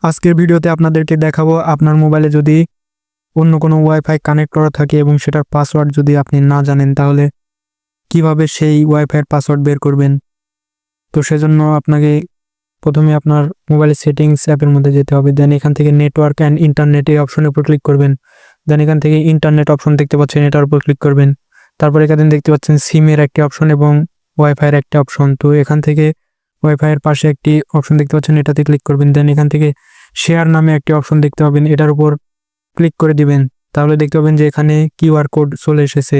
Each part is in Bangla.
আজকের ভিডিওতে আপনাদেরকে দেখাবো আপনার মোবাইলে যদি অন্য কোনো ওয়াইফাই কানেক্ট করা থাকে এবং সেটার পাসওয়ার্ড যদি আপনি না জানেন তাহলে কিভাবে সেই ওয়াইফাইয়ের পাসওয়ার্ড বের করবেন। তো সেজন্য আপনাকে প্রথমে আপনার মোবাইলের সেটিংস অ্যাপের মধ্যে যেতে হবে। দেন এখান থেকে নেটওয়ার্ক অ্যান্ড ইন্টারনেট এই অপশনের উপর ক্লিক করবেন। দেন এখান থেকে ইন্টারনেট অপশন দেখতে পাচ্ছেন, এটার উপর ক্লিক করবেন। তারপর এখানে দেখতে পাচ্ছেন সিমের একটি অপশন এবং ওয়াইফাইয়ের একটি অপশন। তো এখান থেকে ওয়াইফাইয়ের পাশে একটি অপশন দেখতে পাচ্ছেন, এটাতে ক্লিক করবেন। দেন এখান থেকে শেয়ার নামে একটি অপশন দেখতে পাবেন, এটার উপর ক্লিক করে দিবেন। তাহলে দেখতে পাবেন যে এখানে কিউআর কোড চলে এসেছে।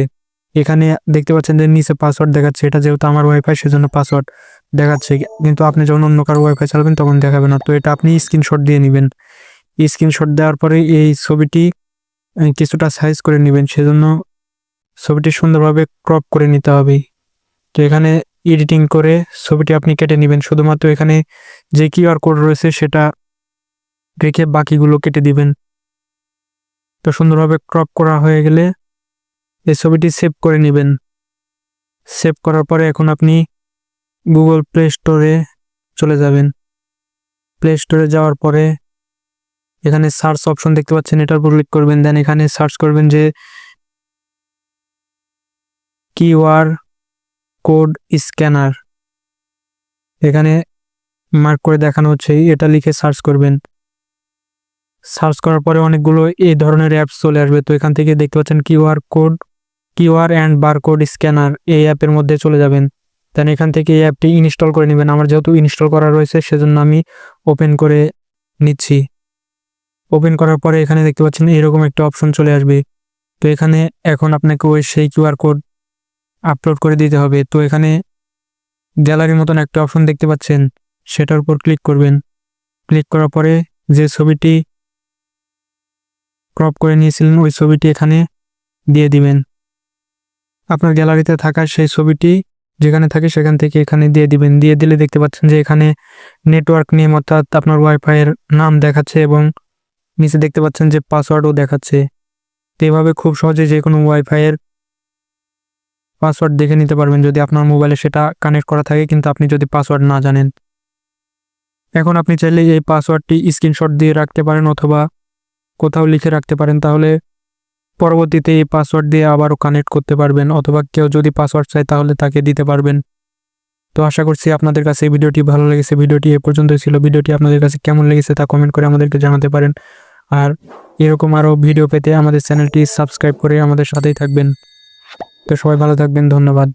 এখানে দেখতে পাচ্ছেন যে নিচে পাসওয়ার্ড দেখাচ্ছে, এটা যেহেতু আমার ওয়াইফাই সেজন্য পাসওয়ার্ড দেখাচ্ছে, কিন্তু আপনি যখন অন্য কারো ওয়াইফাই চালাবেন তখন দেখাবে না। তো এটা আপনি স্ক্রিনশট দিয়ে নেবেন। স্ক্রিনশট দেওয়ার পরে এই ছবিটি কিছুটা সাইজ করে নেবেন, সেজন্য ছবিটি সুন্দরভাবে ক্রপ করে নিতে হবে। তো এখানে এডিটিং করে ছবিটি আপনি কেটে নেবেন, শুধুমাত্র এখানে যে কিউআর কোড রয়েছে সেটা রেখে বাকিগুলো কেটে দিবেন। তো সুন্দরভাবে ক্রপ করা হয়ে গেলে এই ছবিটি সেভ করে নেবেন। সেভ করার পরে এখন আপনি গুগল প্লে স্টোরে চলে যাবেন। প্লে স্টোরে যাওয়ার পরে এখানে সার্চ অপশন দেখতে পাচ্ছেন, এটার উপর ক্লিক করবেন। দেন এখানে সার্চ করবেন যে কিউআর কোড স্ক্যানার, এখানে মার্ক করে দেখানো হচ্ছে, এটা লিখে সার্চ করবেন। সার্চ করার পরে অনেকগুলো এই ধরনের অ্যাপস চলে আসবে। তো এখান থেকে দেখতে পাচ্ছেন কিউআর অ্যান্ড বারকোড স্ক্যানার, এই অ্যাপের মধ্যে চলে যাবেন। দেন এখান থেকে এই অ্যাপটি ইনস্টল করে নেবেন। আমার যেহেতু ইনস্টল করা রয়েছে সেজন্য আমি ওপেন করে নিচ্ছি। ওপেন করার পরে এখানে দেখতে পাচ্ছেন এরকম একটা অপশন চলে আসবে। তো এখানে এখন আপনাকে সেই কিউআর কোড আপলোড করে দিতে হবে। তো এখানে গ্যালারির মতন একটা অপশন দেখতে পাচ্ছেন, সেটার উপর ক্লিক করবেন। ক্লিক করার পরে যে ছবিটি ক্রপ করে নিয়েছিলেন ওই ছবিটি এখানে দিয়ে দিবেন। আপনার গ্যালারিতে থাকা সেই ছবিটি যেখানে থাকে সেখান থেকে এখানে দিয়ে দিবেন। দিয়ে দিলে দেখতে পাচ্ছেন যে এখানে নেটওয়ার্ক নেম অর্থাৎ আপনার ওয়াইফাইয়ের নাম দেখাচ্ছে এবং নিচে দেখতে পাচ্ছেন যে পাসওয়ার্ডও দেখাচ্ছে। তো এভাবে খুব সহজে যে কোনো ওয়াইফাইয়ের পাসওয়ার্ড দেখে নিতে পারবেন যদি আপনার মোবাইলে সেটা কানেক্ট করা থাকে, কিন্তু আপনি যদি পাসওয়ার্ড না জানেন। এখন আপনি চাইলে এই পাসওয়ার্ডটি স্ক্রিনশট দিয়ে রাখতে পারেন অথবা কোথাও লিখে রাখতে পারেন, তাহলে পরবর্তীতে এই পাসওয়ার্ড দিয়ে আবারও কানেক্ট করতে পারবেন, অথবা কেউ যদি পাসওয়ার্ড চায় তাহলে তাকে দিতে পারবেন। তো আশা করছি আপনাদের কাছে এই ভিডিওটি ভালো লেগেছে। ভিডিওটি এ পর্যন্তই ছিল। ভিডিওটি আপনাদের কাছে কেমন লেগেছে তা কমেন্ট করে আমাদেরকে জানাতে পারেন। আর এরকম আরও ভিডিও পেতে আমাদের চ্যানেলটি সাবস্ক্রাইব করে আমাদের সাথেই থাকবেন। তো সবাই ভালো থাকবেন, ধন্যবাদ।